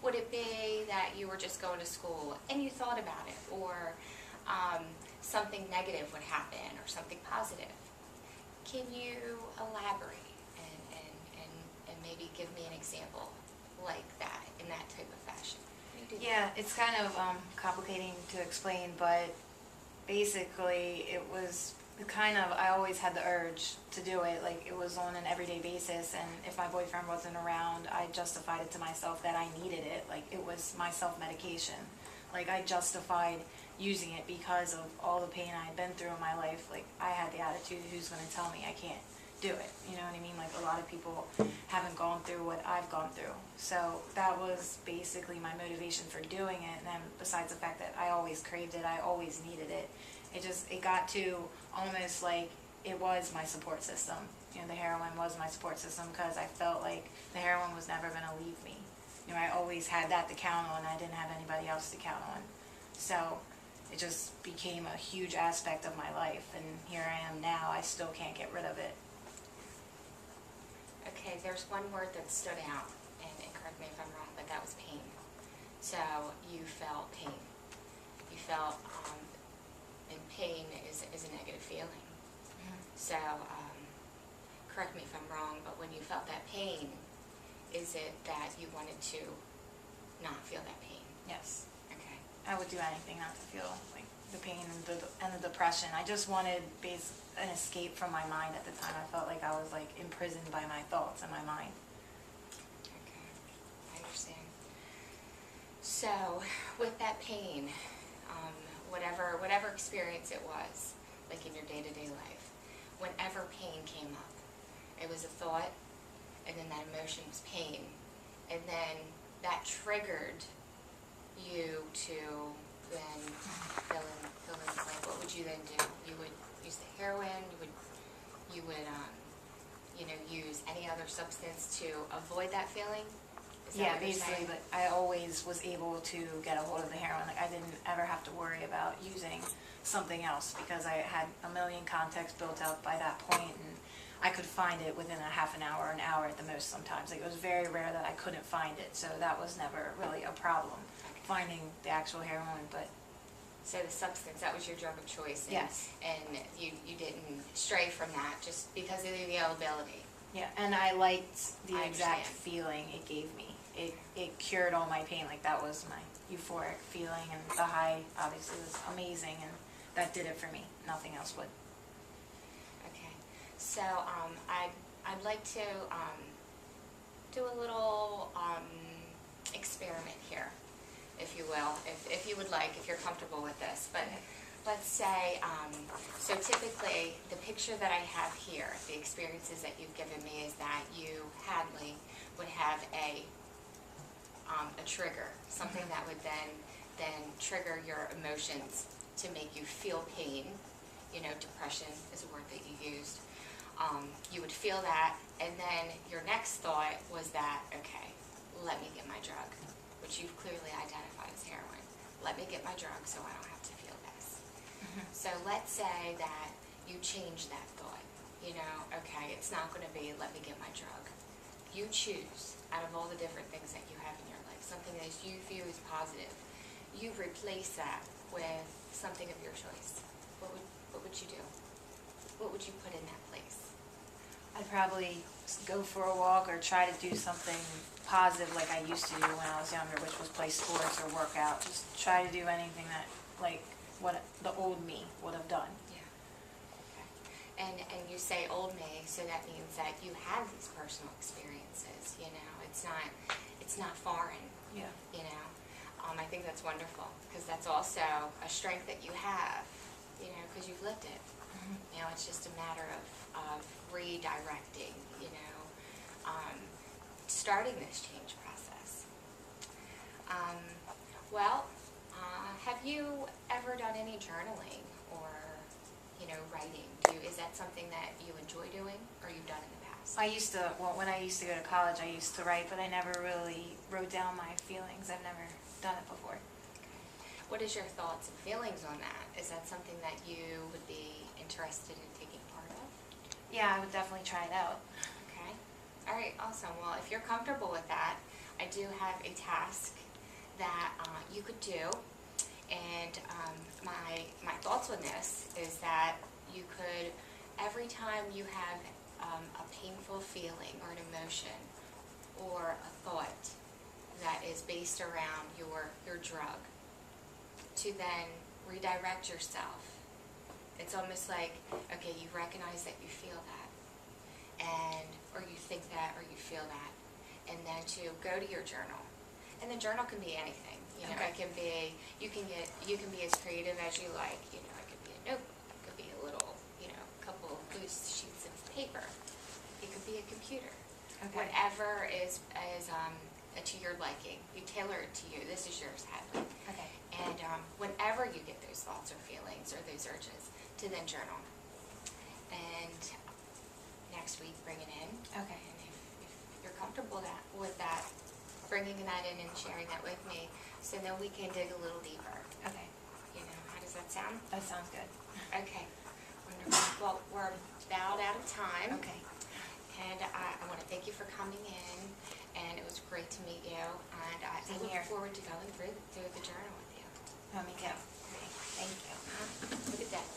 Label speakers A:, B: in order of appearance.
A: Would it be that you were just going to school and you thought about it, or something negative would happen, or something positive? Can you elaborate and maybe give me an example like that, in that type of fashion?
B: Yeah, it's kind of complicating to explain, but basically it was kind of, I always had the urge to do it. Like, it was on an everyday basis, and if my boyfriend wasn't around, I justified it to myself that I needed it. Like, it was my self-medication. Like, I justified using it because of all the pain I had been through in my life. Like, I had the attitude, who's going to tell me I can't do it? You know what I mean? Like, a lot of people haven't gone through what I've gone through. So that was basically my motivation for doing it. And then besides the fact that I always craved it, I always needed it, it got to almost like it was my support system. You know, the heroin was my support system, because I felt like the heroin was never going to leave me. You know, I always had that to count on. I didn't have anybody else to count on. So it just became a huge aspect of my life, and here I am now. I still can't get rid of it.
A: Okay, there's one word that stood out, and correct me if I'm wrong, but that was pain. So you felt pain. You felt, and pain is a negative feeling.
B: Mm-hmm.
A: So, correct me if I'm wrong, but when you felt that pain, is it that you wanted to not feel that pain?
B: Yes.
A: Okay.
B: I would do anything not to feel like the pain and the depression. I just wanted an escape from my mind at the time. I felt like I was like imprisoned by my thoughts and my mind.
A: Okay, I understand. So, with that pain, whatever experience it was, like in your day-to-day life, whenever pain came up, it was a thought, and then that emotion was pain, and then that triggered you to then fill in the blank. What would you then do? You would use the heroin. You would use any other substance to avoid that feeling. Is that
B: Yeah,
A: what you're
B: basically,
A: saying?
B: but I always was able to get a hold of the heroin. Like, I didn't ever have to worry about using something else, because I had a million contacts built up by that point, and I could find it within a half an hour, an hour at the most sometimes. Like, it was very rare that I couldn't find it, so that was never really a problem, finding the actual heroin. But
A: So the substance, that was your drug of choice. And,
B: yes.
A: And you didn't stray from that just because of the availability.
B: Yeah, and I liked the
A: I
B: exact
A: understand.
B: feeling it gave me. It cured all my pain. Like, that was my euphoric feeling, and the high obviously was amazing, and that did it for me. Nothing else would.
A: Okay. So I'd like to do a little experiment here, if you will, if you would like, if you're comfortable with this. But let's say, so typically the picture that I have here, the experiences that you've given me, is that you, Hadley, would have a trigger, something that would then trigger your emotions to make you feel pain. You know, depression is a word that you used. You would feel that, and then your next thought was that, okay, let me get my drug, which you've clearly identified as heroin. Let me get my drug so I don't have to feel this.
B: Mm-hmm.
A: So let's say that you change that thought. You know, okay, it's not going to be let me get my drug. You choose, out of all the different things that you have in your life, something that you view as positive. You replace that with something of your choice. What would you do? What would you put in that place?
B: I'd probably go for a walk or try to do something positive like I used to do when I was younger, which was play sports or work out. Just try to do anything that, like, what the old me would have done.
A: Yeah. Okay. And you say old me, so that means that you had these personal experiences. You know, it's not foreign.
B: Yeah.
A: You know, I think that's wonderful, because that's also a strength that you have. You know, because you've lived it.
B: Mm-hmm.
A: You know, it's just a matter of redirecting, you know, starting this change process. Have you ever done any journaling or, you know, writing? Is that something that you enjoy doing, or you've done in the past?
B: When I used to go to college, I used to write, but I never really wrote down my feelings. I've never done it before.
A: What is your thoughts and feelings on that? Is that something that you would be interested in taking part of?
B: Yeah, I would definitely try it out.
A: Okay. All right, awesome. Well, if you're comfortable with that, I do have a task that you could do, and my thoughts on this is that you could, every time you have a painful feeling or an emotion or a thought that is based around your drug, to then redirect yourself. It's almost like, okay, you recognize that you feel that, and or you think that, or you feel that, and then to go to your journal. And the journal can be anything. You know,
B: Okay.
A: it can be, you can be as creative as you like. You know, it could be a notebook, it could be a little, you know, couple loose sheets of paper. It could be a computer.
B: Okay.
A: Whatever is to your liking. You tailor it to you. This is yours, Hadley.
B: Okay.
A: And whenever you get those thoughts or feelings or those urges, to then journal. And next week, bring it in.
B: Okay.
A: And if you're comfortable with that, bringing that in and sharing that with me, so then we can dig a little deeper.
B: Okay.
A: You know, how does that sound?
B: That sounds good.
A: Okay. Wonderful. Well, we're about out of time.
B: Okay.
A: And I want to thank you for coming in, and it was great to meet you. And I
B: Same
A: look
B: here.
A: forward to going through the journal with you.
B: Me too.
A: Okay.
B: Thank you.
A: Look at that.